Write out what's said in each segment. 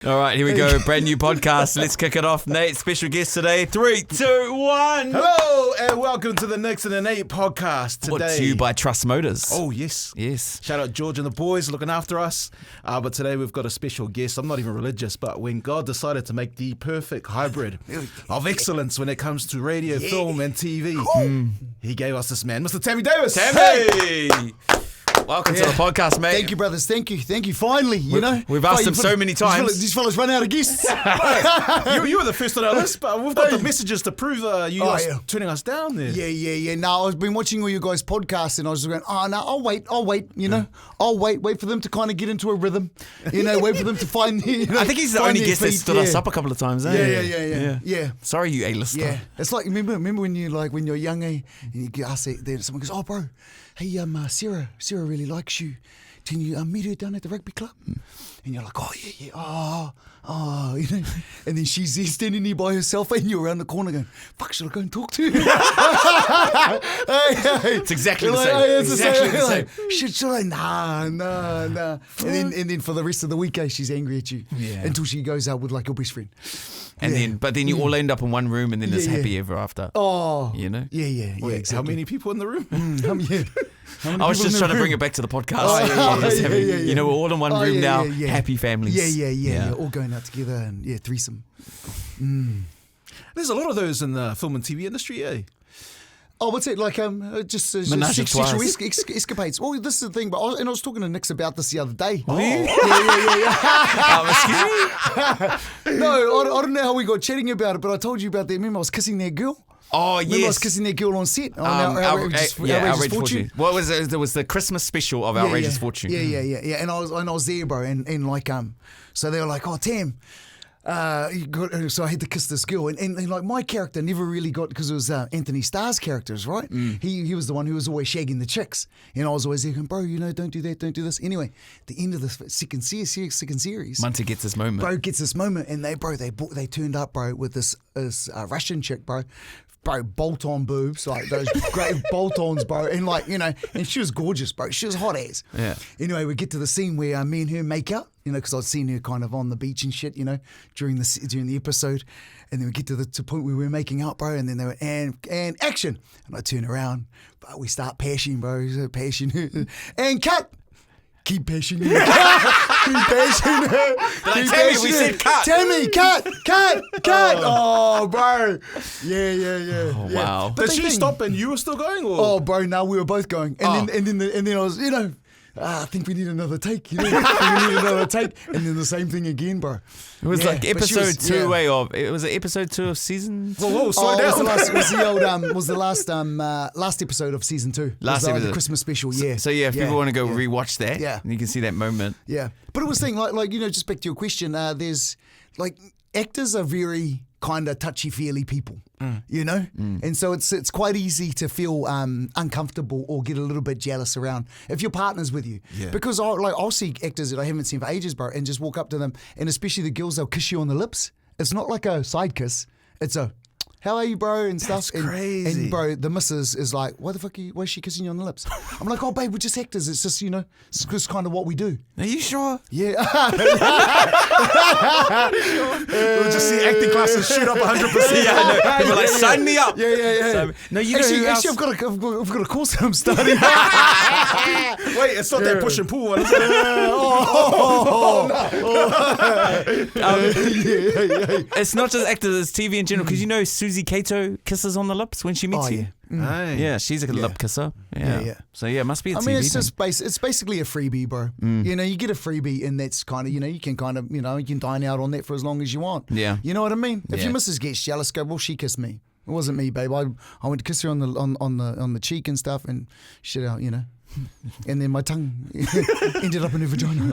All right, here we go. Brand new podcast. Let's kick it off. Nate, special guest today. 3, 2, 1. Hello, and welcome to the Nixon and Nate podcast today. Brought to you by Trust Motors. Oh, yes. Yes. Shout out George and the boys looking after us. But today we've got a special guest. I'm not even religious, but when God decided to make the perfect hybrid of excellence when it comes to radio, film, and TV, he gave us this man, Mr. Tammy Davis. Tammy! Welcome to the podcast, mate. Thank you, brothers. Thank you. Finally, We've asked him so many times. These fellas run out of guests. You were the first on our list, but we've got the messages to prove you guys turning us down there. Yeah. No, I've been watching all you guys' podcasts, and I was going, no, I'll wait. I'll wait for them to kind of get into a rhythm. Wait for them to find. I think he's the only guest that stood us up a couple of times. Yeah. Sorry, you A-lister. Yeah, it's like remember when you're young, and you get asked it, then someone goes, "Oh, bro, hey, Sarah really likes you. Can you meet her down at the rugby club?" And you're like, "Oh yeah, and then she's there standing there by herself, and you're around the corner going, "Fuck, should I go and talk to her?" It's exactly the same. Exactly the same. Should I? Nah. And then for the rest of the week, she's angry at you until she goes out with like your best friend. And then you all end up in one room, and then it's happy ever after. Oh, Yeah, exactly. How many people in the room? I was just trying to bring it back to the podcast. We're all in one room now. Happy families. Yeah. All going out together and threesome. There's a lot of those in the film and TV industry, eh? Oh, what's it like? Just sexual escapades. Well, this is the thing. But I was talking to Nix about this the other day. Oh. Excuse me. No, I don't know how we got chatting about it, but I told you about that. Remember, I was kissing that girl. Oh, Remember I was kissing that girl on set. Outrageous Fortune. What was it? There was the Christmas special of Outrageous Fortune. Yeah. And I was there, bro. And like so they were like, "Oh, Tam." So I had to kiss this girl, and like my character never really got, because it was Anthony Starr's characters, right? He was the one who was always shagging the chicks, and I was always there going, "Bro, don't do that, don't do this." Anyway, at the end of the second series, Munter gets this moment. Bro gets this moment, and they turned up, bro, with this Russian chick, bro, bolt-on boobs, like those great bolt-ons, bro, and like, and she was gorgeous, bro. She was hot ass. Yeah. Anyway, we get to the scene where me and her make out, because I'd seen her kind of on the beach and shit, during the episode, and then we get to the point where we're making out, bro, and then they were and action, and I turn around, but we start pashing, bro, and cut. Keep pashing her. Keep pashing her. Tammy, we said cut. Tammy, cut. Oh, bro. Yeah. Oh, wow. Did she stop and you were still going? Or? Oh, bro, no, we were both going. And then I was, I think we need another take, we need another take. And then the same thing again, bro. It was like episode 2 it was episode 2 of season 2. Whoa, slow down. Was the last episode of season 2. Last episode. The Christmas special, So if people want to go rewatch that, you can see that moment. Yeah. But it was saying, like just back to your question, there's, like, actors are very kind of touchy-feely people, and so it's quite easy to feel uncomfortable or get a little bit jealous around if your partner's with you, because I'll see actors that I haven't seen for ages, bro, and just walk up to them, and especially the girls, they'll kiss you on the lips. It's not like a side kiss, it's a "How are you, bro?" and stuff. That's crazy. And bro, the missus is like, "Why the fuck why is she kissing you on the lips?" I'm like, "Oh, babe, we're just actors. It's just, it's just kind of what we do." Are you sure? Yeah. We'll just see acting classes shoot up 100%. Yeah, I know. People are like, sign me up. Yeah. So, no, you actually, know who else? I've got a course that I'm starting. Wait, it's not that push and pull one, is it? It's not just actors, it's TV in general, because Susie Cato kisses on the lips when she meets you. Yeah, she's a lip kisser. Yeah. So it must be a TV thing. It's just it's basically a freebie, bro. You get a freebie, and that's kind of, you can kind of, you can dine out on that for as long as you want. Yeah. You know what I mean? If your missus gets jealous, go, "Well, she kissed me. It wasn't me, babe. I went to kiss her on the cheek and stuff, and shit out, And then my tongue ended up in her vagina.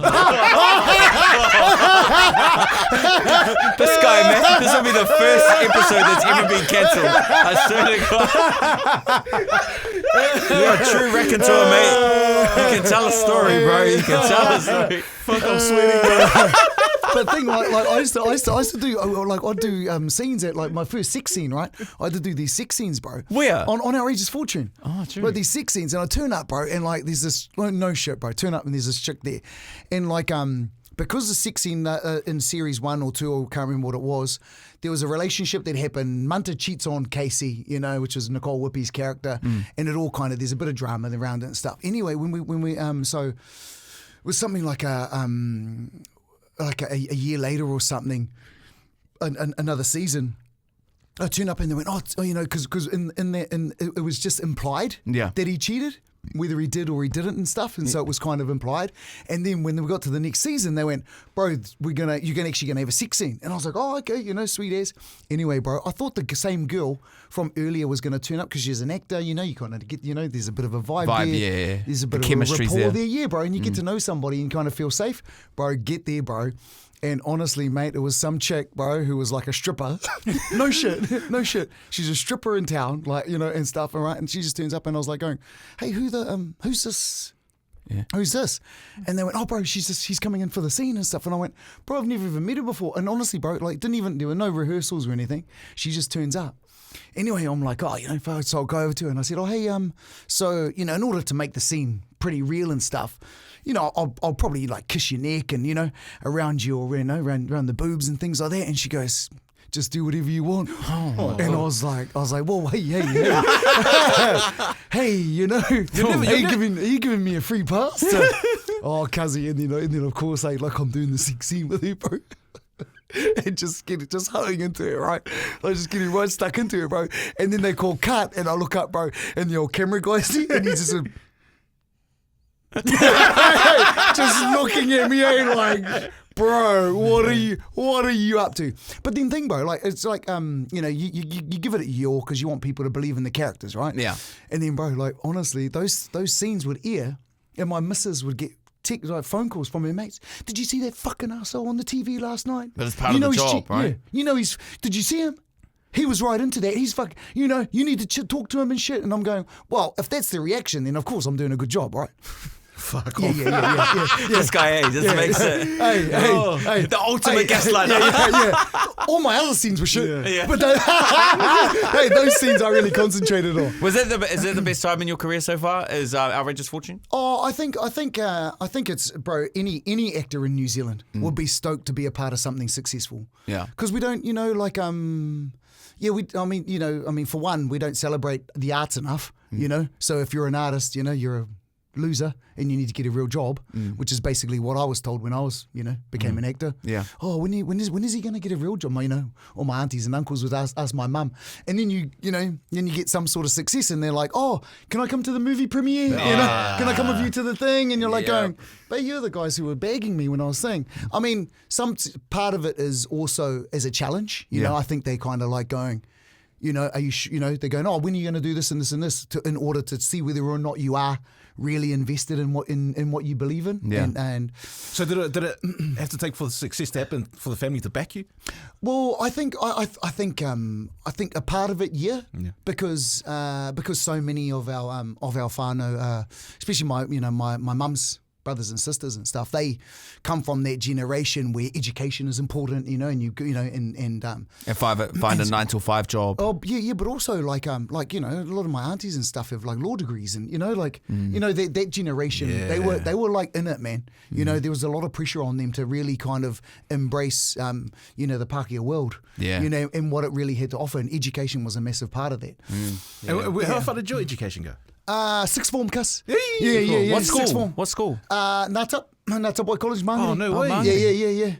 This guy, man, this will be the first episode that's ever been cancelled. I swear to God. You're a true raconteur, mate. You can tell a story, bro. You can tell a story. Fuck, I'm sweating, bro. But the thing, like I used to do, I'd do scenes at, like, my first sex scene, right? I had to do these sex scenes, bro. Where? On Outrageous Fortune. Oh, true. But these sex scenes, and I turn up, bro, and like there's this, no shit, bro. Turn up and there's this chick there, and like because the sex scene in series 1 or 2, I can't remember what it was, there was a relationship that happened. Munter cheats on Casey, which is Nicole Whippy's character, and it all kind of, there's a bit of drama around it and stuff. Anyway, when we so it was something like a year later or something, another season. I turned up and they went, because it was just implied that he cheated, whether he did or he didn't and stuff, and so it was kind of implied. And then when we got to the next season, they went, bro, you're actually gonna have a sex scene. And I was like, oh, okay, sweet as. Anyway, bro, I thought the same girl from earlier was gonna turn up because she's an actor. You kind of get, there's a bit of a vibe there. Yeah. There's a bit of chemistry's a rapport there. yeah, bro. And you get to know somebody and kind of feel safe, bro. Get there, bro. And honestly, mate, it was some chick, bro, who was like a stripper. No shit. She's a stripper in town, and stuff, all right? And she just turns up and I was like going, hey, who's this? Yeah. Who's this? And they went, oh, bro, she's coming in for the scene and stuff. And I went, bro, I've never even met her before. And honestly, bro, there were no rehearsals or anything. She just turns up. Anyway, I'm like, so I'll go over to her and I said, oh, hey, so, in order to make the scene pretty real and stuff, I'll probably kiss your neck and, around you or, around the boobs and things like that. And she goes, just do whatever you want. And I was like, whoa, hey. Hey, are you giving me a free pass? Oh, cuzzy. And then of course, I'm doing the sex scene with you, bro. And just hoeing into it, right? I was just getting right stuck into it, bro. And then they call cut, and I look up, bro, and the old camera guy's there, and he's just just looking at me, like, bro, what are you up to? But then think, bro, it's like you give it a yaw because you want people to believe in the characters, right? Yeah. And then, bro, honestly, those scenes would air, and my missus would get phone calls from her mates. Did you see that fucking arsehole on the TV last night? But it's part of the job, right? Yeah. Did you see him? He was right into that. He's fucking, you need to talk to him and shit. And I'm going, well, if that's the reaction, then of course I'm doing a good job, right? Fuck off. Yeah. This guy, just makes it. Hey. The ultimate gaslighter. Yeah. All my other scenes were shit. Yeah. But those scenes I really concentrated on. Is it the best time in your career so far? Is Outrageous Fortune? Oh, I think it's, bro. Any actor in New Zealand would be stoked to be a part of something successful. Yeah. Because we don't, for one, we don't celebrate the arts enough. So if you're an artist, you're a loser and you need to get a real job, which is basically what I was told when I was, became an actor. Yeah. Oh, when is he going to get a real job? All my aunties and uncles would ask my mum, and then you get some sort of success, and they're like, oh, can I come to the movie premiere? Can I come with you to the thing? And you're like going, but you're the guys who were begging me when I was saying. I mean, some part of it is also as a challenge. I think they kind of like going, are you? They're going, oh, when are you going to do this and this and this in order to see whether or not you are really invested in what you believe in. Yeah. And so did it have to take for the success to happen for the family to back you? Well, I think a part of it, because so many of our whānau, especially my mum's brothers and sisters and stuff, they come from that generation where education is important, and find a 9 to 5 job. Oh yeah, but also a lot of my aunties and stuff have like law degrees, and that generation, they were like in it, man. There was a lot of pressure on them to really kind of embrace the Pākehā world, and what it really had to offer, and education was a massive part of that. And how far did your education go? Sixth form, cuss. Yeah. What school? Sixth form. What school? Ngāta Boy College, Māngere. Oh, no way.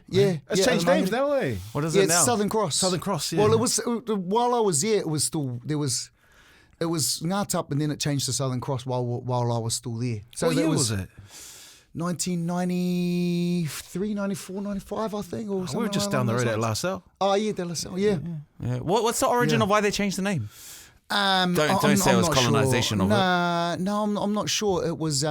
Yeah. It's changed names now, eh? What is it now? It's Southern Cross. Southern Cross, yeah. Well, it was, while I was there, it was Ngāta, and then it changed to Southern Cross while I was still there. So what year was it? 1993, 94, 95, I think. Or We were just down the road at La Salle. Oh, yeah, De La Salle, yeah. What's the origin of why they changed the name? Don't say it was colonisation of it. No, I'm not sure. It was.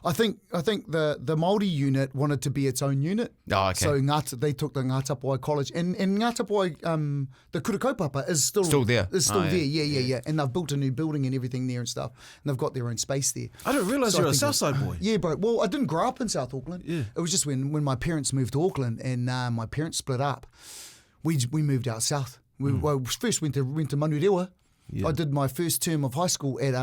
I think the Māori unit wanted to be its own unit. Oh, okay. So they took the Ngāta Boy College, and Ngāta Boy, the Kura Kaupapa is still there. Is still there. Yeah. And they've built a new building and everything there and stuff, and they've got their own space there. I didn't realise you were a Southside boy. Yeah, bro. Well, I didn't grow up in South Auckland. Yeah. It was just when my parents moved to Auckland and my parents split up, we moved out south. We first went to Manurewa, Yeah. I did my first term of high school at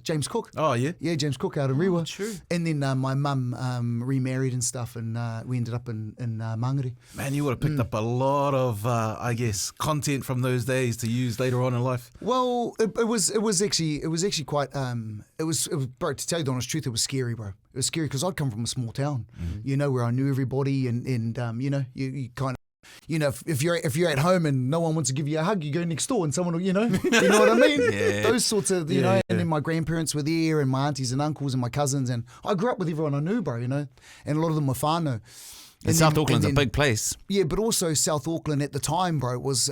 James Cook. Oh, yeah? Yeah, James Cook out in Rewa. true. And then my mum remarried and stuff, and we ended up in Mangere. Man, you would have picked up a lot of, I guess, content from those days to use later on in life. Well, it was actually quite bro, to tell you the honest truth, it was scary, bro. It was scary because I'd come from a small town, you know, where I knew everybody, and you know, you kind of. You know, if you're at home and no one wants to give you a hug, you go next door and someone will, you know what I mean? Yeah. Those sorts of, you know, and then my grandparents were there and my aunties and uncles and my cousins, and I grew up with everyone I knew, bro, you know, and a lot of them were whānau. And South Auckland's a big place. Yeah, but also South Auckland at the time, bro, was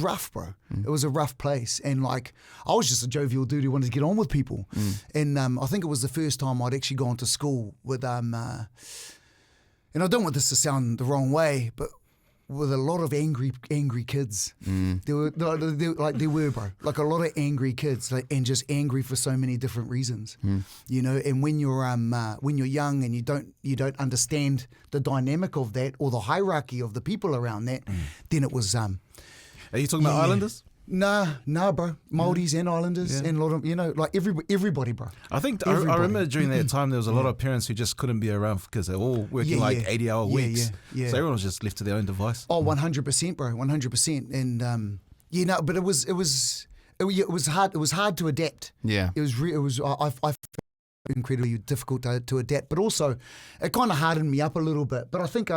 rough, bro. It was a rough place, and like I was just a jovial dude who wanted to get on with people, and I think it was the first time I'd actually gone to school with and I don't want this to sound the wrong way, but with a lot of angry kids. There were, bro, like a lot of angry kids, like, and just angry for so many different reasons, you know. And when you're young and you don't understand the dynamic of that or the hierarchy of the people around that, then it was. Are you talking about Islanders? Nah, bro. Māoris and Islanders and a lot of, you know, like everybody, bro. I think I remember during that time there was a lot of parents who just couldn't be around because they're all working 80-hour weeks. Yeah. So everyone was just left to their own device. Oh, 100%, bro, 100%. And but it was hard. It was hard to adapt. Yeah, I found it incredibly difficult to adapt, but also it kind of hardened me up a little bit. But I think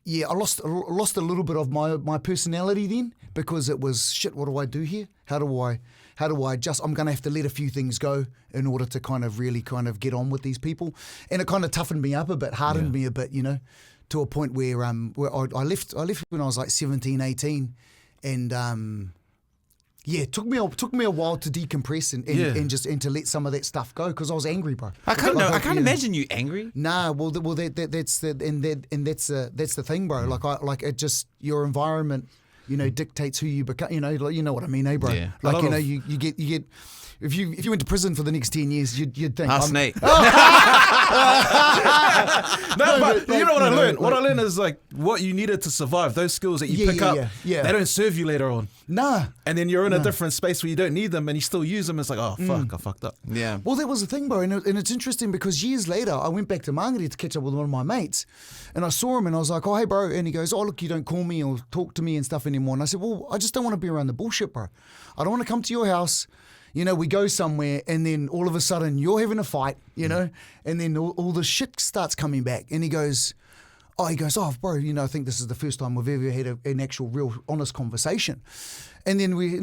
yeah, I lost a little bit of my personality then, because it was shit. What do I do here? How do I adjust? I'm going to have to let a few things go in order to kind of really kind of get on with these people, and it kind of toughened me up a bit, hardened me a bit, you know, to a point where I left when I was like 17, 18, and yeah, it took me a while to decompress and to let some of that stuff go, because I was angry, bro. I can't imagine you angry. Nah, that's the thing, bro. Like it just, your environment, you know, dictates who you become. You know, like, you know what I mean, eh, bro? Yeah. Like, you know, you get. If you went to prison for the next 10 years, you'd think. Nate. No, but you know what I learned? What I learned is like what you needed to survive. Those skills that you pick up, they don't serve you later on. Nah. And then you're in a different space where you don't need them and you still use them. It's like, oh, fuck, I fucked up. Yeah. Well, that was the thing, bro. And it's interesting because years later, I went back to Mangere to catch up with one of my mates. And I saw him and I was like, oh, hey, bro. And he goes, oh, look, you don't call me or talk to me and stuff anymore. And I said, well, I just don't want to be around the bullshit, bro. I don't want to come to your house. You know, we go somewhere and then all of a sudden you're having a fight, you know, and then all the shit starts coming back. And he goes, oh, bro, you know, I think this is the first time we've ever had an actual real honest conversation. And then he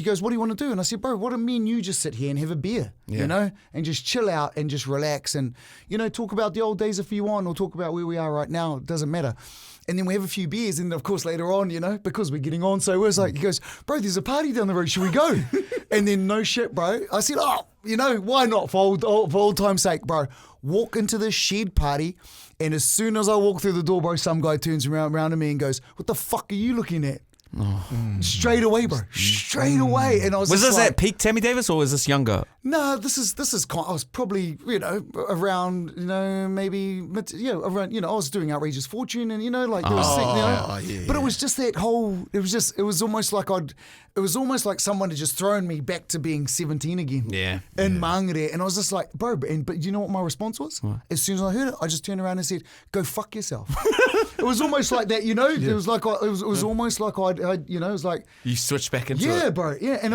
goes, what do you want to do? And I said, bro, why don't me and you just sit here and have a beer, you know, and just chill out and just relax and, you know, talk about the old days if you want, or talk about where we are right now. It doesn't matter. And then we have a few beers, and of course later on, you know, because we're getting on so we're like, he goes, bro, there's a party down the road, should we go? And then no shit, bro. I said, oh, you know, why not? For old time's sake, bro. Walk into this shed party, and as soon as I walk through the door, bro, some guy turns around to me and goes, what the fuck are you looking at? Straight away, bro. Straight away. And I was this like, at peak Tammy Davis, or was this younger? No, this is I was probably, you know, around, you know, maybe, around, you know, I was doing Outrageous Fortune, and, you know, like there was but it was just that whole, it was almost like someone had just thrown me back to being 17 again. Yeah. In Mangere. And I was just like, bro, but you know what my response was? What? As soon as I heard it, I just turned around and said, go fuck yourself. It was almost like that, you know. It was like it was almost like I'd you know, it was like you switched back into it. Yeah, bro. Yeah, and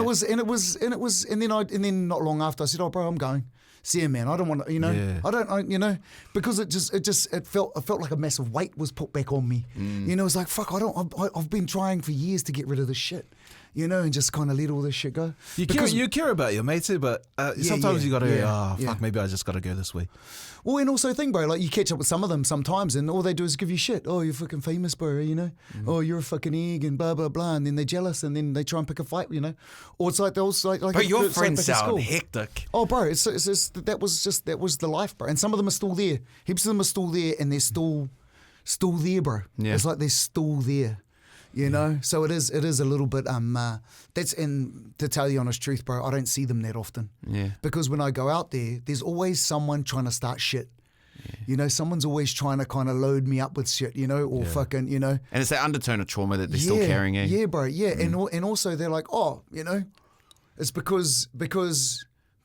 then not long after I said, oh, bro, I'm going. See you, man. I don't want to, you know. Yeah. You know, because it felt like a massive weight was put back on me. You know, it's like, fuck, I've been trying for years to get rid of this shit. You know, and just kind of let all this shit go. You care about your mates, but sometimes you got to, fuck, maybe I just got to go this way. Well, and also think, bro, like you catch up with some of them sometimes and all they do is give you shit. Oh, you're fucking famous, bro, you know? Oh, you're a fucking egg and blah, blah, blah. And then they're jealous and then they try and pick a fight, you know? Or it's like they'll like but your friends like sound hectic. Oh, bro, that was the life, bro. And some of them are still there. Heaps of them are still there and they're still there, bro. Yeah. It's like they're still there. You know, so it is a little bit that's to tell you the honest truth, bro, I don't see them that often. Yeah. Because when I go out there, there's always someone trying to start shit. You know, someone's always trying to kind of load me up with shit, you know, or fucking, you know. And it's that undertone of trauma that they're still carrying, eh? Yeah, bro, yeah. And also they're like, oh, you know, it's because,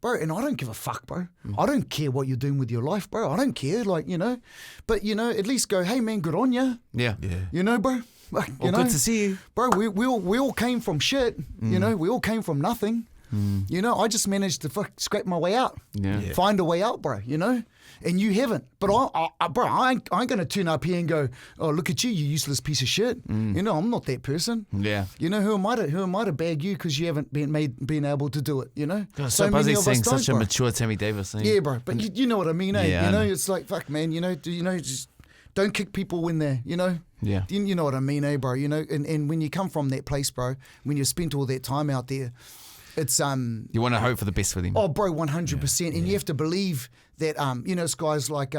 bro, and I don't give a fuck, bro. I don't care what you're doing with your life, bro. I don't care, like, you know. But, you know, at least go, hey, man, good on ya. Yeah. You know, bro. Like, you know, good to see you. Bro, we all came from shit, you know. We all came from nothing. You know, I just managed to scrape my way out. Find a way out, bro, you know. And you haven't. But, I ain't going to turn up here and go, oh, look at you, you useless piece of shit. You know, I'm not that person. Yeah. You know, who am I to bag you because you haven't been able to do it, you know? God, so many Buzzy's of us saying don't, such a bro. mature Tammy Davis thing. Yeah, bro. But you know what I mean, eh? Yeah, you I know, know. it's like, fuck, man, you know, just don't kick people when they're, you know? Yeah. You know what I mean, eh, bro? You know, and when you come from that place, bro, when you've spent all that time out there, it's You want to hope for the best for them. Oh, bro, 100%. And you have to believe that, you know, it's guys like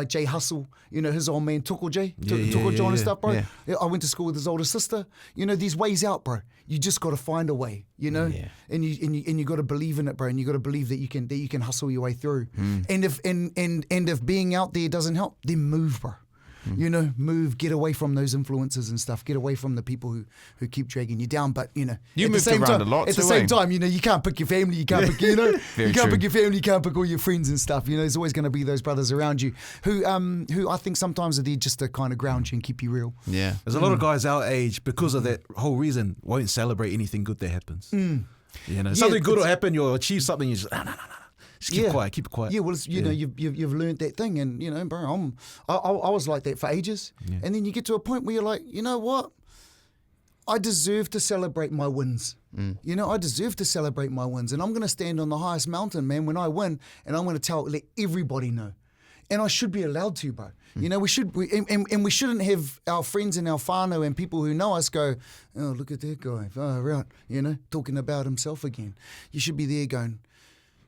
Jay Hustle, you know, his old man Tuckle Jay, Tuckle John and stuff, bro. Yeah. I went to school with his older sister. You know, there's ways out, bro. You just got to find a way, you know, and you got to believe in it, bro. And you got to believe that you can hustle your way through. And if being out there doesn't help, then move, bro. You know, move, get away from those influences and stuff. Get away from the people who keep dragging you down. But, you know, You moved around a lot at the too, same eh? time, you know, you can't pick your family. You can't pick, you know, you can't true. pick your family. You can't pick all your friends and stuff. You know, there's always going to be those brothers around you who I think sometimes are there just to kind of ground you and keep you real. Yeah. There's a lot of guys our age, because of that whole reason, won't celebrate anything good that happens. You know, something good will happen, you'll achieve something, you just, no. Just keep it quiet. Yeah, well, it's, you know, you've learned that thing, and you know, bro, I was like that for ages, and then you get to a point where you're like, you know what, I deserve to celebrate my wins. You know, I deserve to celebrate my wins, and I'm going to stand on the highest mountain, man, when I win, and I'm going to let everybody know, and I should be allowed to, bro. You know, we shouldn't have our friends and our whānau and people who know us go, oh, look at that guy, far out, you know, talking about himself again. You should be there going,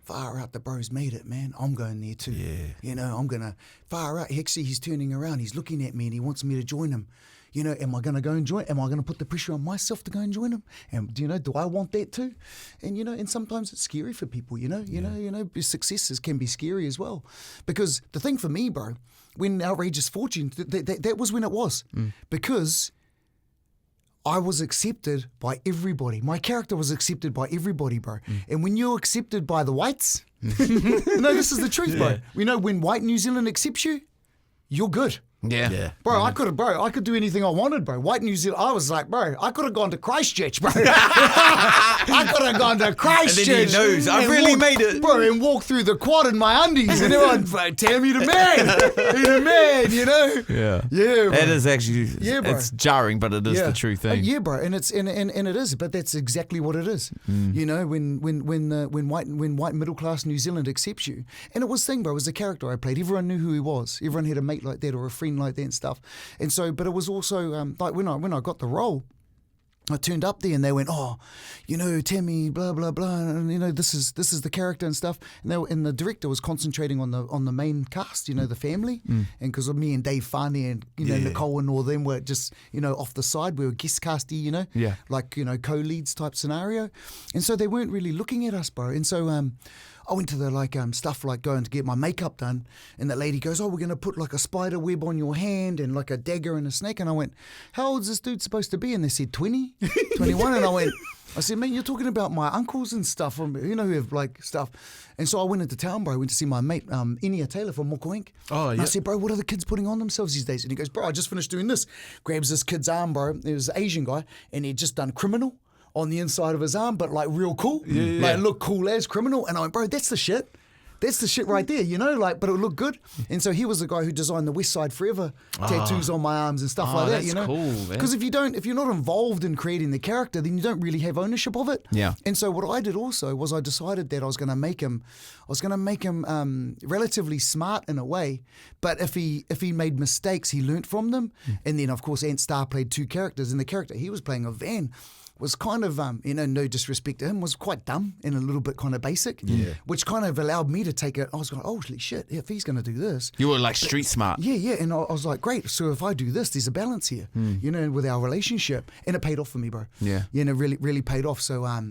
far out, the bro's made it, man. I'm going there too. Yeah. You know, I'm going to, far out. Actually, he's turning around. He's looking at me and he wants me to join him. You know, am I going to go and join? Am I going to put the pressure on myself to go and join him? And, you know, do I want that too? And, you know, and sometimes it's scary for people, you know, successes can be scary as well. Because the thing for me, bro, when Outrageous Fortune, that was when it was. Because I was accepted by everybody. My character was accepted by everybody, bro. And when you're accepted by the whites, no, this is the truth, bro. We know when white New Zealand accepts you, you're good. Yeah. Bro, I could do anything I wanted, bro. White New Zealand, I was like, bro, I could have gone to Christchurch, bro. I could have gone to Christchurch. And then he knows, I really made it. Bro, and walk through the quad in my undies, and everyone, Tammy the man. He the man, you know? Yeah. Yeah, bro. It is actually, bro. it's jarring, but it is the true thing. Yeah, bro, and it's and it is, but that's exactly what it is. You know, when white middle class New Zealand accepts you, and it was thing, bro. It was the character I played. Everyone knew who he was. Everyone had a mate like that or a friend like that and stuff. And so, but it was also like when I got the role, I turned up there and they went, oh, you know, Tammy, blah blah blah, and you know, this is the character and stuff. And the director was concentrating on the main cast, you know, the family, and because of me and Dave Farney and you know Nicole and all them were just you know off the side, we were guest casty, you know, like you know co-leads type scenario, and so they weren't really looking at us, bro. And so I went to the stuff like going to get my makeup done, and that lady goes, oh, we're going to put like a spider web on your hand and like a dagger and a snake. And I went, how old is this dude supposed to be? And they said 20, 21. And I said, man, you're talking about my uncles and stuff, you know, who have like stuff. And so I went into town, bro. I went to see my mate, Inia Taylor from Moko Inc. Oh, And yeah. I said, bro, what are the kids putting on themselves these days? And he goes, bro, I just finished doing this. Grabs this kid's arm, bro. It was an Asian guy, and he'd just done Criminal on the inside of his arm, but like real cool. Like look cool as Criminal. And I went, bro, that's the shit. That's the shit right there, you know, like, but it looked good. And so he was the guy who designed the West Side Forever tattoos on my arms and stuff like that, you know. That's cool, man. Because if you're not involved in creating the character, then you don't really have ownership of it. Yeah. And so what I did also was I decided that I was going to make him relatively smart in a way, but if he made mistakes, he learnt from them. And then of course Ant Star played two characters, and the character he was playing of Van was kind of, no disrespect to him, was quite dumb and a little bit kind of basic, which kind of allowed me to take it. I was going, holy shit, if he's going to do this. You were like street smart. Yeah, and I was like, great, so if I do this, there's a balance here, with our relationship. And it paid off for me, bro. Yeah. Really, really paid off. So, I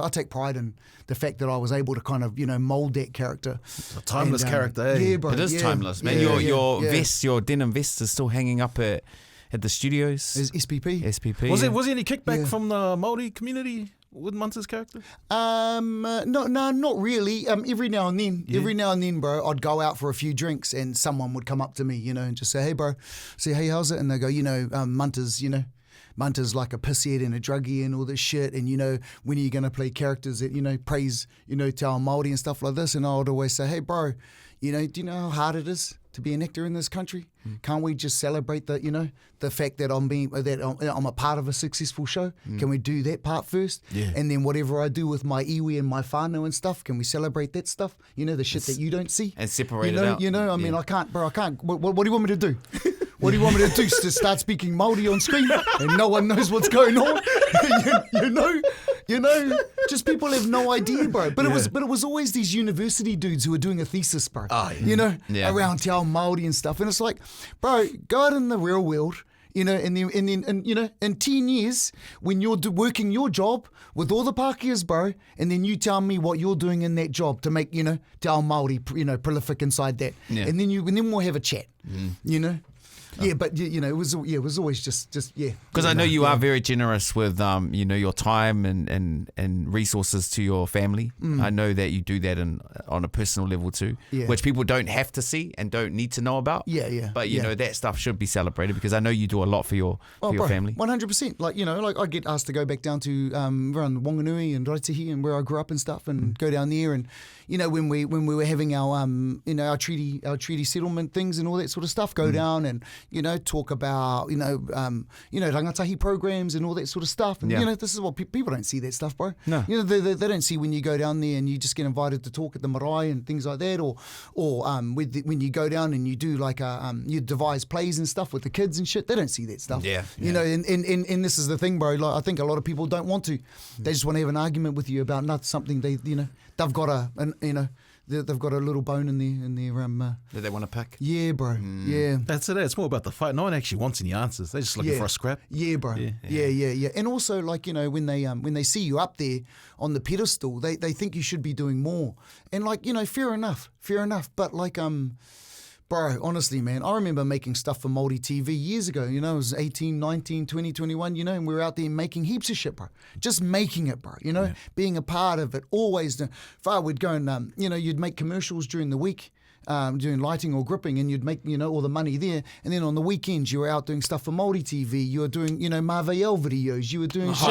I take pride in the fact that I was able to kind of, mold that character. A timeless character, eh? Yeah, bro. It is timeless, man. Your vest, your denim vest is still hanging up at the studios. Is SPP. Was yeah. there any kickback from the Māori community with Munter's character? No, not really. Every now and then, bro, I'd go out for a few drinks and someone would come up to me, and just say, hey, bro, hey, how's it? And they go, Munter's like a pisshead and a druggie and all this shit, and when are you going to play characters that praise Te Ao Māori and stuff like this? And I would always say, hey bro, do you know how hard it is to be an actor in this country? Can't we just celebrate the fact that I'm a part of a successful show? Can we do that part first? And then whatever I do with my iwi and my whānau and stuff, can we celebrate that stuff? The shit that you don't see and separate it out. I mean, I can't. What do you want me to do? What do you want me to do? To start speaking Māori on screen and no one knows what's going on? Just people have no idea, bro. But it was always these university dudes who were doing a thesis, bro. Around Te Ao Māori and stuff. And it's like, bro, go out in the real world. And then in 10 years, when you're working your job with all the Pākehās, bro, and then you tell me what you're doing in that job to make, Te Ao Māori, prolific inside that. Yeah. And then we'll have a chat, Yeah, but it was always just. Because I know you are very generous with your time and resources to your family. I know that you do that on a personal level too, which people don't have to see and don't need to know about. But that stuff should be celebrated because I know you do a lot for your family. 100%. Like I get asked to go back down to around Wanganui and Raitihi and where I grew up and stuff, and go down there and when we were having our our treaty settlement things and all that sort of stuff, go down and talk about, rangatahi programs and all that sort of stuff. And, this is what people don't see that stuff, bro. No. They don't see when you go down there and you just get invited to talk at the marae and things like that, or when you go down and you do you devise plays and stuff with the kids and shit. They don't see that stuff. And this is the thing, bro. Like, I think a lot of people don't want to. They just want to have an argument with you about something they've got they've got a little bone in their that they want to pick. Yeah, bro. Yeah. That's it. It's more about the fight. No one actually wants any answers. They're just looking for a scrap. Yeah, bro. Yeah. And also, when they see you up there on the pedestal, they think you should be doing more. And fair enough. But bro, honestly, man, I remember making stuff for Māori TV years ago. It was 18, 19, 20, 21, and we were out there making heaps of shit, bro. Just making it, bro, being a part of it. Always, if I would go and, you'd make commercials during the week, doing lighting or gripping, and you'd make, all the money there. And then on the weekends, you were out doing stuff for Māori TV. You were doing, Marvel videos. You were doing shit,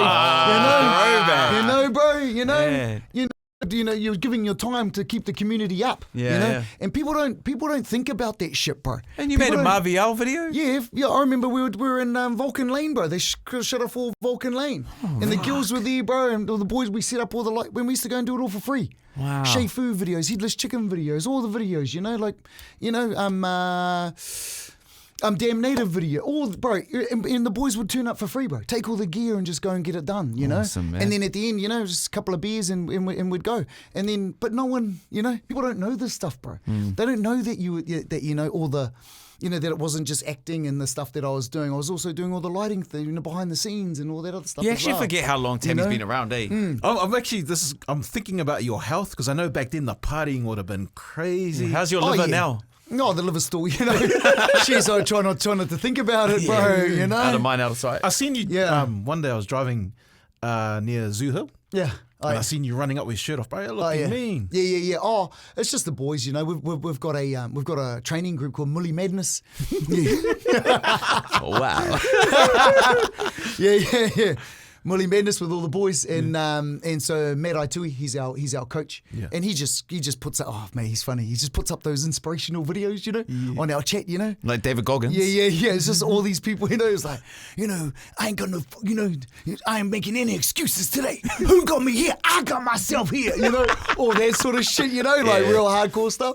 bro, you're giving your time to keep the community up. And people don't think about that shit, bro. And you made a Marvel video? Yeah. I remember we were in Vulcan Lane, bro. They shut off all Vulcan Lane, and the girls were there, bro. And all the boys, we set up all the when we used to go and do it all for free. Wow. Shea Fu videos, headless chicken videos, all the videos. Damn Native video, all bro, and the boys would turn up for free, bro. Take all the gear and just go and get it done, Awesome, man. And then at the end, just a couple of beers and we'd go. And then, but no one, people don't know this stuff, bro. They don't know that all the, that it wasn't just acting and the stuff that I was doing. I was also doing all the lighting thing, behind the scenes and all that other stuff. You actually forget how long Tammy's been around, eh? I'm thinking about your health because I know back then the partying would have been crazy. How's your liver now? No, the liver's still, Jeez, I try not to think about it, bro, Out of mind, out of sight. I seen you, one day I was driving near Zoo Hill. Yeah. And I seen you running up with your shirt off, bro. You're looking mean. Yeah. Oh, it's just the boys, We've got a training group called Mully Madness. Wow. Yeah. Mully Madness with all the boys, and so Matt Aitui, he's our coach, and he just puts up. Oh man, he's funny. He just puts up those inspirational videos, on our chat, Like David Goggins. Yeah. It's just all these people, It's like, I ain't gonna, I ain't making any excuses today. Who got me here? I got myself here, all that sort of shit, like real hardcore stuff.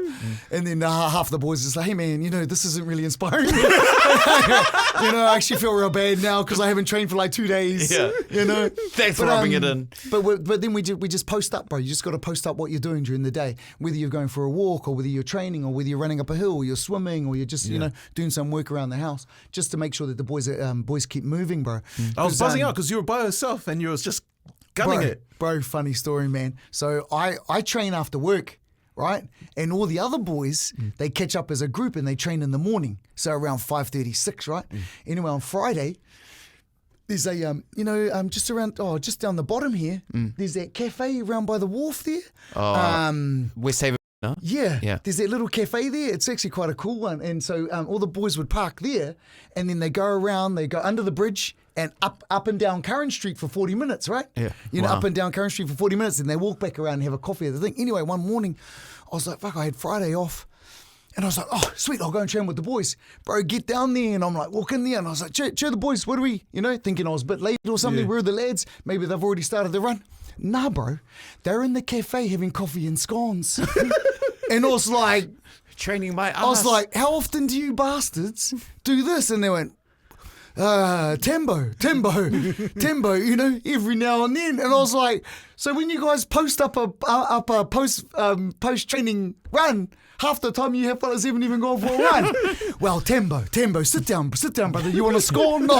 And then half the boys is like, hey man, this isn't really inspiring. I actually feel real bad now because I haven't trained for like 2 days. Yeah. Thanks for rubbing it in. But then we just post up, bro. You just got to post up what you're doing during the day, whether you're going for a walk or whether you're training or whether you're running up a hill or you're swimming or you're just doing some work around the house, just to make sure that the boys keep moving, bro. I was buzzing out because you were by yourself and you was just gunning it. Bro, funny story, man. So I train after work, right? And all the other boys, they catch up as a group and they train in the morning. So around 5:36, right? Anyway, on Friday, there's a just down the bottom here. There's that cafe around by the wharf there. West Haven. No? Yeah. There's that little cafe there. It's actually quite a cool one. And so all the boys would park there, and then they go around. They go under the bridge and up and down Curran Street for 40 minutes, right? Yeah. Up and down Curran Street for 40 minutes, and they walk back around and have a coffee at the thing. Anyway, one morning, I was like, fuck, I had Friday off. And I was like, oh, sweet, I'll go and train with the boys. Bro, get down there. And I'm like, walk in there. And I was like, cheer the boys, what are we, thinking I was a bit late or something. Where are the lads? Maybe they've already started the run. Nah, bro. They're in the cafe having coffee and scones. And I was like, training my ass. I was like, how often do you bastards do this? And they went, Tembo, every now and then. And I was like, so when you guys post up a post training run, half the time you have fellas haven't even gone for a run. Well, Tembo, sit down, brother. You want to score? No.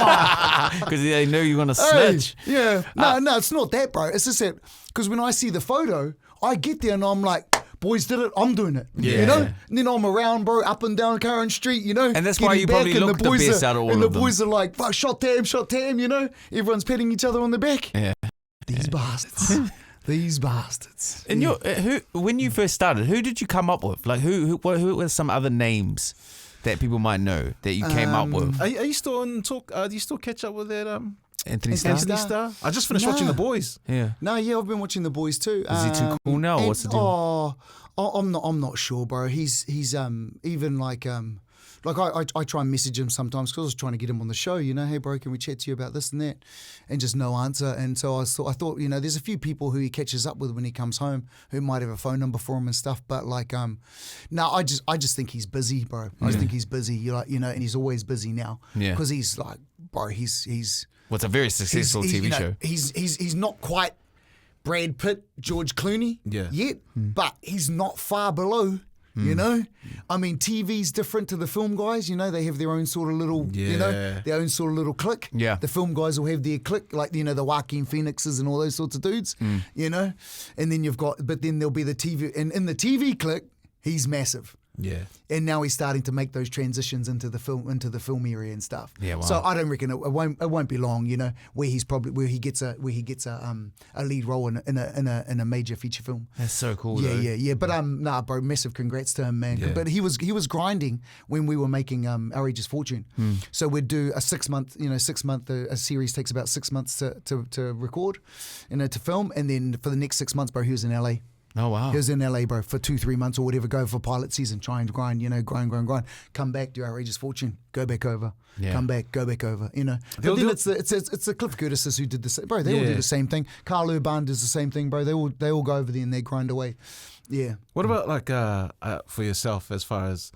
Because they know you want to snitch. Yeah. No, it's not that, bro. It's just that, because when I see the photo, I get there and I'm like, boys did it, I'm doing it. And then I'm around, bro, up and down Curran Street, And that's why you probably look the best out of all of them. And the boys are like, fuck, shot tam, Everyone's patting each other on the back. Yeah. These bastards. These bastards. And when you first started, who did you come up with? Like, who were some other names that people might know that you came up with? Are you still in talk? Do you still catch up with that? Anthony Starr? I just finished watching The Boys. Yeah. No, I've been watching The Boys too. Is he too cool now? What's the deal? I'm not sure, bro. He's even like I try and message him sometimes because I was trying to get him on the show. Hey bro, can we chat to you about this and that? And just no answer. And so I thought, there's a few people who he catches up with when he comes home who might have a phone number for him and stuff. But no, I just think he's busy, bro. I just think he's busy. And he's always busy now. Yeah. Because he's like, bro, he's. Well, it's a very successful TV show. He's not quite Brad Pitt, George Clooney yet, but he's not far below. I mean, TV's different to the film guys. They have their own sort of little, their own sort of little clique. Yeah. The film guys will have their clique, like, the Joaquin Phoenixes and all those sorts of dudes, And then but then there'll be the TV, and in the TV clique, he's massive. Yeah. And now he's starting to make those transitions into the film area and stuff. Yeah, wow. So I don't reckon it won't be long, where he gets a lead role in a major feature film. That's so cool. Yeah. But bro, massive congrats to him, man. Yeah. But he was grinding when we were making Our Age's Fortune. So we'd do a 6 month, a series takes about 6 months to record, to film, and then for the next 6 months, bro, he was in LA. Oh, wow. He was in LA, bro, for 2-3 months or whatever, go for pilot season, try and grind, grind. Come back, do Outrageous Fortune, go back over. Yeah. Come back, go back over, But then it's the Cliff Curtises who did the same. Bro, they all do the same thing. Carl Urban does the same thing, bro. They all go over there and they grind away. Yeah. What about for yourself as far as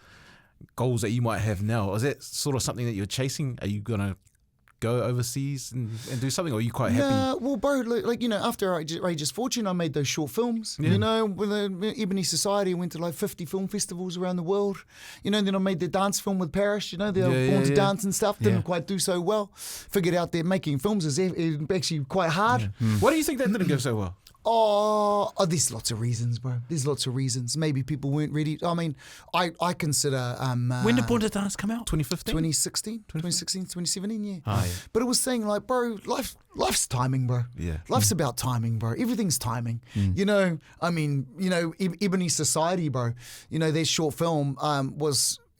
goals that you might have now? Is that sort of something that you're chasing? Are you going to go overseas and do something, or are you quite happy? Yeah, well, bro, after Outrageous Fortune, I made those short films. With the Ebony Society, I went to like 50 film festivals around the world. Then I made the dance film with Parrish. They were born to dance and stuff. Didn't quite do so well. Figured out that making films is actually quite hard. Why do you think that didn't go so well? Oh, there's lots of reasons, bro. There's lots of reasons. Maybe people weren't ready. I mean, I consider... when did Born to Dance come out? 2015? 2016, 2017, yeah. Oh, yeah. But it was saying like, bro, life's timing, bro. Yeah. Life's about timing, bro. Everything's timing. Ebony Society, bro, their short film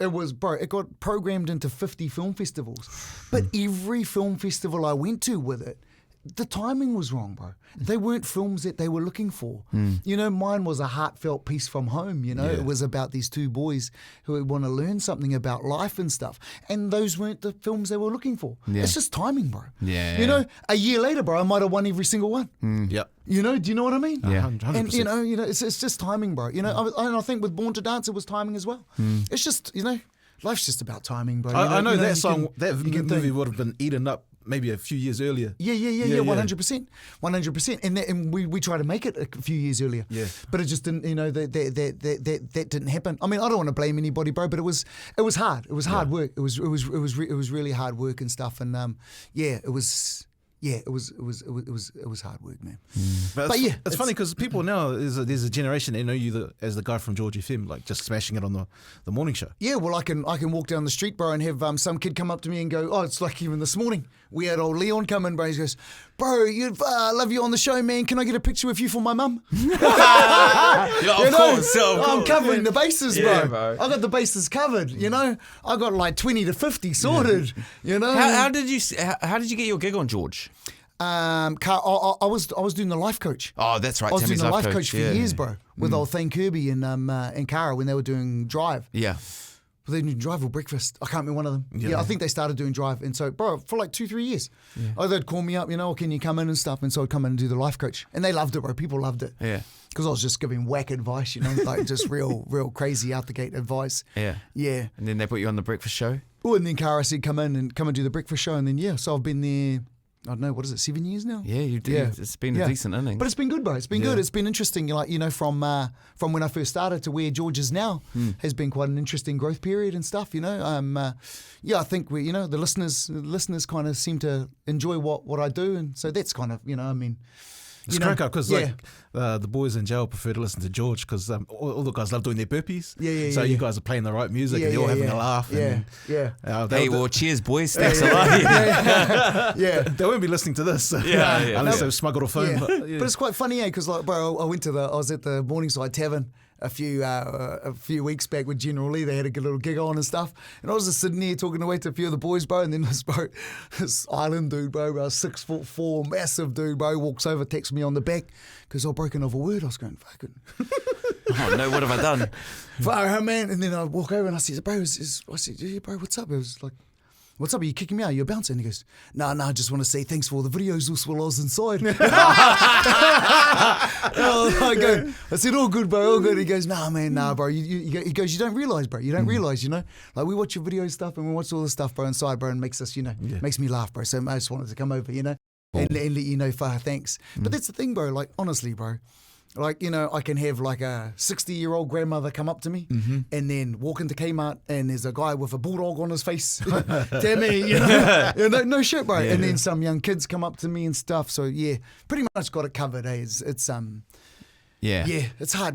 it got programmed into 50 film festivals. But every film festival I went to with it, the timing was wrong, bro. They weren't films that they were looking for. You know, mine was a heartfelt piece from home, you know. It was about these two boys who would want to learn something about life and stuff. And those weren't the films they were looking for. It's just timing, bro. Yeah. You know, a year later, bro, I might have won every single one. Yep. You know, do you know what I mean? Yeah. 100%. And you know, it's just timing, bro. You know, and I think with Born to Dance, it was timing as well. It's just, you know, life's just about timing, bro. I know that you song, that can movie think. would have been eaten up maybe a few years earlier. Yeah, 100%. And we tried to make it a few years earlier. Yeah. But it just didn't, you know, that didn't happen. I mean, I don't want to blame anybody, bro, but it was hard. It was hard work. It was really hard work and stuff. And it was hard work, man. But yeah, it's funny because people now, there's a generation, they know you as the guy from George FM, like just smashing it on the morning show. Yeah, well, I can walk down the street, bro, and have some kid come up to me and go, oh, it's like even this morning. We had old Leon come in, bro. He goes, bro, love you on the show, man. Can I get a picture with you for my mum? Of course. I'm covering the bases, bro. Yeah, bro. I got the bases covered, you know. I got like 20 to 50 sorted, you know. How did you get your gig on George? I was doing the life coach. Oh, that's right. I was Tammy's doing the life coach for Yeah. years, bro, with old Thane Kirby and Cara when they were doing Drive. Yeah. Well, they did Drive or Breakfast. I can't remember one of them. Yeah, I think they started doing Drive. And so, bro, for like 2-3 years, they'd call me up, you know, or can you come in and stuff? And so I'd come in and do the life coach. And they loved it, bro. People loved it. Yeah. Because I was just giving whack advice, you know, like just real crazy out the gate advice. Yeah. Yeah. And then they put you on the breakfast show? Oh, and then Cara said, come and do the breakfast show. And then, so I've been there, I don't know, what is it, 7 years now? Yeah, you did. Yeah. It's been a decent innings. But it's been good, bro. It's been good. It's been interesting. Like, you know, from when I first started to where George is now has been quite an interesting growth period and stuff, you know. I think we, you know, the listeners kind of seem to enjoy what I do. And so that's kind of, you know, I mean, It's crack up because the boys in jail prefer to listen to George because all the guys love doing their burpees. So you guys are playing the right music and you're all having a laugh. Cheers, boys. Thanks a lot. They won't be listening to this unless they've smuggled a phone. But it's quite funny, because like, bro, I was at the Morningside Tavern a few weeks back with General Lee. They had a little gig on and stuff, and I was just sitting there talking away to a few of the boys, bro. And then this island dude, bro, 6'4", massive dude, bro, walks over, texts me on the back because I've broken off a word. I was going, fucking. Oh no, what have I done? Fuck, man. And then I walk over and I said, bro, bro, what's up? It was like, what's up? Are you kicking me out? You're bouncing? And he goes, no, I just want to say thanks for all the videos while I was inside. I said, all good, bro, all good. He goes, nah, man, bro. He goes, you don't realise, bro. You don't realise, you know. Like, we watch your video stuff and we watch all the stuff, bro, inside, bro, and makes us, you know, makes me laugh, bro. So I just wanted to come over, you know, and let you know, thanks. But that's the thing, bro. Like, honestly, bro. Like, you know, I can have like a 60-year-old grandmother come up to me and then walk into Kmart and there's a guy with a bulldog on his face. Tammy, you know, no shit, bro. And then some young kids come up to me and stuff. So yeah, pretty much got it covered. It's it's hard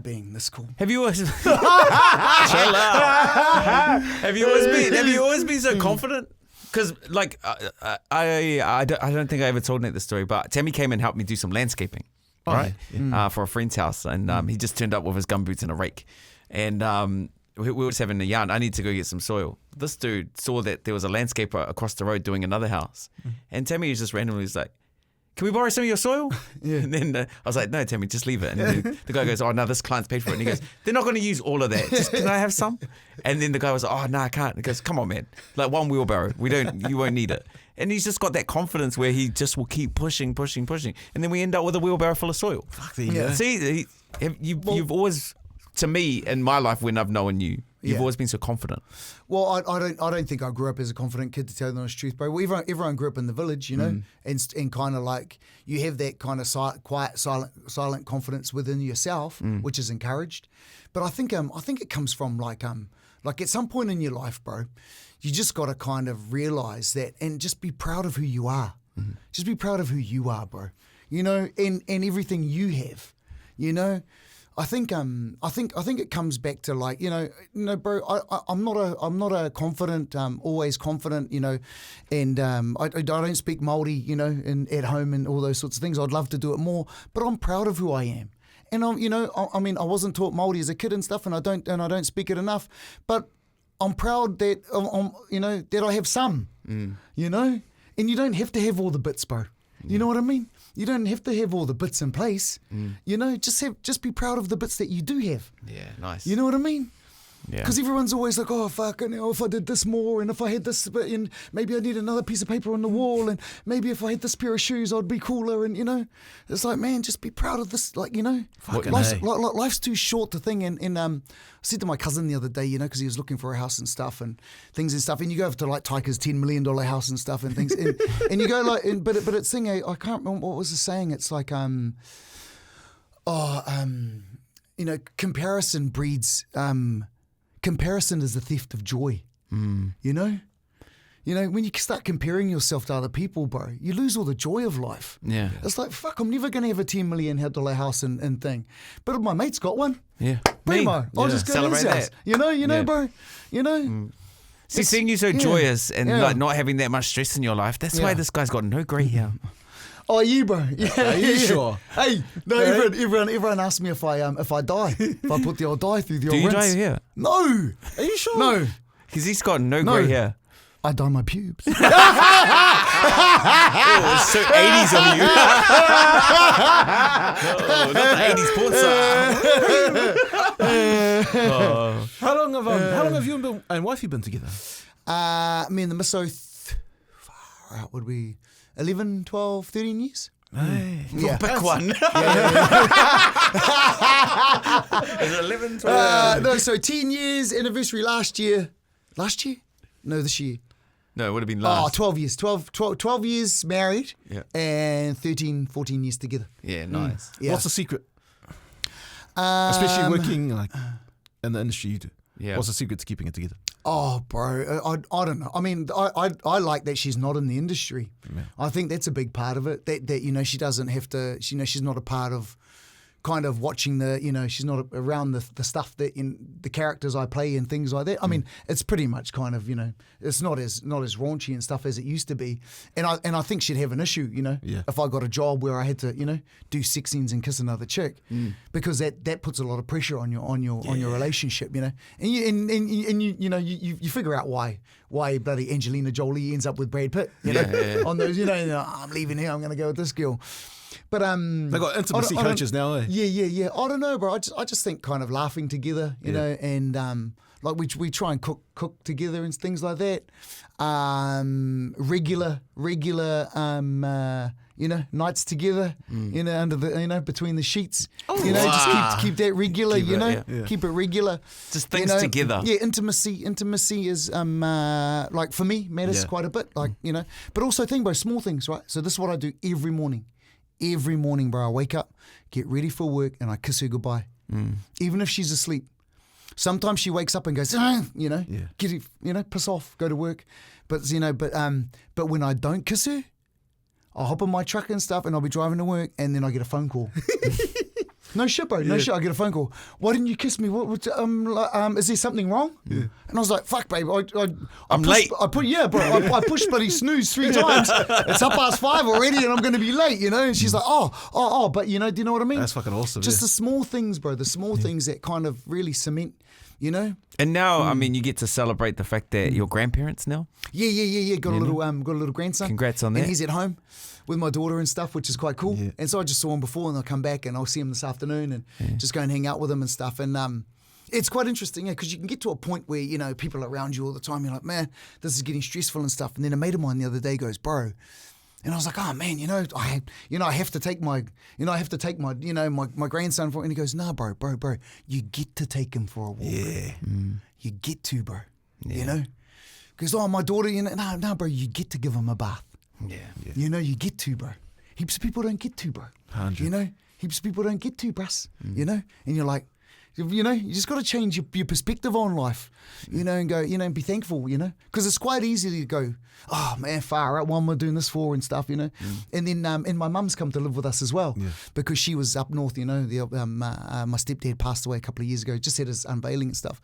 being this cool. Have you always chill out? Have you always been so confident? Because like I don't think I ever told Nate the story, but Tammy came and helped me do some landscaping. Right, for a friend's house, and he just turned up with his gumboots and a rake, and we were just having a yarn. I need to go get some soil. This dude saw that there was a landscaper across the road doing another house, and Tammy just randomly was like, "Can we borrow some of your soil?" And then I was like, "No, Tammy, just leave it." And then the guy goes, "Oh no, this client's paid for it." And he goes, "They're not going to use all of that. Just can I have some?" And then the guy was like, "Oh no, I can't." He goes, "Come on, man, like one wheelbarrow. You won't need it." And he's just got that confidence where he just will keep pushing. And then we end up with a wheelbarrow full of soil. Fuck there you go. See, you've always, to me, in my life when I've known you, you've always been so confident. Well, I don't think I grew up as a confident kid, to tell you the honest truth, bro. Well, everyone grew up in the village, you know, and kind of like you have that kind of quiet, silent confidence within yourself, which is encouraged. But I think it comes from like at some point in your life, bro, you just got to kind of realize that and just be proud of who you are. Just be proud of who you are, bro. You know, and everything you have. You know, I think it comes back to like, you know, bro. I'm not a confident, always confident, you know, and I don't speak Māori, you know, at home and all those sorts of things. I'd love to do it more, but I'm proud of who I am. And I mean, I wasn't taught Māori as a kid and stuff, and I don't speak it enough, but I'm proud that that I have some, you know, and you don't have to have all the bits, bro. You know what I mean? You don't have to have all the bits in place. You know, just be proud of the bits that you do have. Yeah, nice. You know what I mean? Yeah. Because everyone's always like, oh, fuck, you know, if I did this more, and if I had this, and maybe I need another piece of paper on the wall, and maybe if I had this pair of shoes, I'd be cooler. And, you know, it's like, man, just be proud of this. Like, you know, life's too short to think. And I said to my cousin the other day, you know, because he was looking for a house and stuff and things and stuff. And you go over to like Tyker's $10 million house and stuff and things. And you go like, but it's thing, I can't remember what was the saying. It's like, you know, comparison breeds, comparison is the theft of joy. You know? You know, when you start comparing yourself to other people, bro, you lose all the joy of life. Yeah. It's like, fuck, I'm never going to have a $10 million house and thing. But my mate's got one. Yeah. Primo. I'll just go to his Celebrate house. that. You know, Yeah. bro. You know? See, seeing you so joyous and like not having that much stress in your life, that's why this guy's got no grey hair. Oh, you, bro. Yeah, Are you sure? Hey, no, everyone asks me if I die. If I put the old dye through the Do old you rinse. dye your hair? No. Are you sure? No. Because he's got no grey hair. I dye my pubes. Oh, it's so 80s of you. Oh, not the 80s porn star. How long have you and wifey been together? Me and the misso, far out, would we 11, 12, 13 years? Hey. Yeah. Pick one. Is it 11, 12? No, so 10 years anniversary last year. Last year? No, this year. No, it would have been Oh, last. 12 years. 12 years married and 13, 14 years together. Yeah, nice. Yeah. What's the secret? Especially working like in the industry you do. Yeah. What's the secret to keeping it together? Oh, bro, I don't know. I mean, I like that she's not in the industry. Yeah. I think that's a big part of it. That you know, she doesn't have to. You know, she's not a part of kind of watching the. You know, she's not around the stuff that in the characters I play and things like that. I mean, it's pretty much kind of, you know, it's not as raunchy and stuff as it used to be. And I think she'd have an issue, you know, if I got a job where I had to, you know, do sex scenes and kiss another chick, because that puts a lot of pressure on your relationship, you know. And you know you figure out why bloody Angelina Jolie ends up with Brad Pitt, you know, on those, you know, I'm leaving here, I'm going to go with this girl. But they got intimacy coaches now, eh? Yeah. I don't know, bro. I just think kind of laughing together, you know, and like we try and cook together and things like that. Regular you know, nights together, you know, under the, you know, between the sheets, you know, just keep that regular, keep it regular. Just things together. Yeah, intimacy is like for me matters quite a bit, like, you know, but also think about small things, right? So this is what I do every morning. Every morning, bro, I wake up, get ready for work, and I kiss her goodbye, even if she's asleep. Sometimes she wakes up and goes, you know, piss off, go to work. But you know, but when I don't kiss her, I'll hop in my truck and stuff, and I'll be driving to work, and then I get a phone call. No shit, bro. No shit. I get a phone call. Why didn't you kiss me? Is there something wrong? Yeah. And I was like, fuck, babe. I'm late. I pushed bloody snooze 3 times. It's 5:30 already, and I'm going to be late, you know? And she's like, oh, but you know, do you know what I mean? That's fucking awesome. Just the small things, bro. The small things that kind of really cement, you know? And now, I mean, you get to celebrate the fact that you're grandparents now. Yeah. Got a little grandson. Congrats on that. And he's at home with my daughter and stuff, which is quite cool. Yeah. And so I just saw him before, and I'll come back and I'll see him this afternoon and just go and hang out with him and stuff. And it's quite interesting, because you can get to a point where, you know, people are around you all the time. You're like, man, this is getting stressful and stuff. And then a mate of mine the other day goes, bro. And I was like, oh man, I have to take my my grandson for it. And he goes, nah, bro, you get to take him for a walk. Yeah. You get to, bro. You know? Because, my daughter, you know, no, bro, you get to give him a bath. Yeah. You know, you get to, bro. Heaps of people don't get to, bro. 100. You know, heaps of people don't get to, bruss. You know, and you're like, you know, you just got to change your perspective on life, you know, and go, you know, and be thankful, you know, because it's quite easy to go, oh man, far out, what am I doing this for and stuff, you know. And then, and my mum's come to live with us as well, because she was up north, you know. My stepdad passed away a couple of years ago, just had his unveiling and stuff.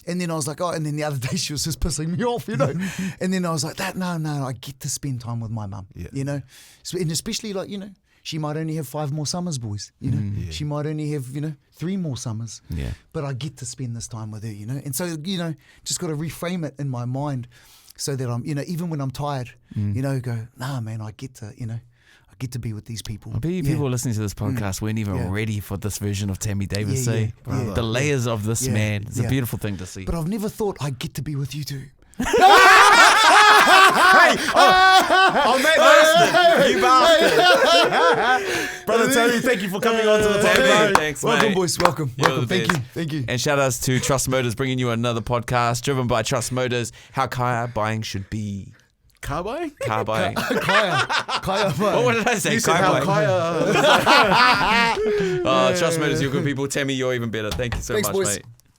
And then I was like, and then the other day she was just pissing me off, you know. And then I was like, no, I get to spend time with my mum, you know. So, and especially, like, you know, she might only have 5 more summers, boys, you know. She might only have, you know, 3 more summers. Yeah. But I get to spend this time with her, you know. And so, you know, just got to reframe it in my mind so that I'm, you know, even when I'm tired, you know, go, nah, man, I get to get to be with these people. I bet you people listening to this podcast weren't even ready for this version of Tammy Davis. The layers of this man. It's a beautiful thing to see. But I've never thought I'd get to be with you two. You bastard. Brother Tammy, thank you for coming on to the podcast. Thanks, Welcome, mate. boys. Welcome. You're Welcome. the best. Thank you. And shout outs to Trust Motors bringing you another podcast driven by Trust Motors. How car buying should be. Car buying? Car buying. Kaya. What did I say? You said Car how buying. Kaya. Trust Motors, you're good people. Tammy, you're even better. Thank you so Thanks, much, boys. mate.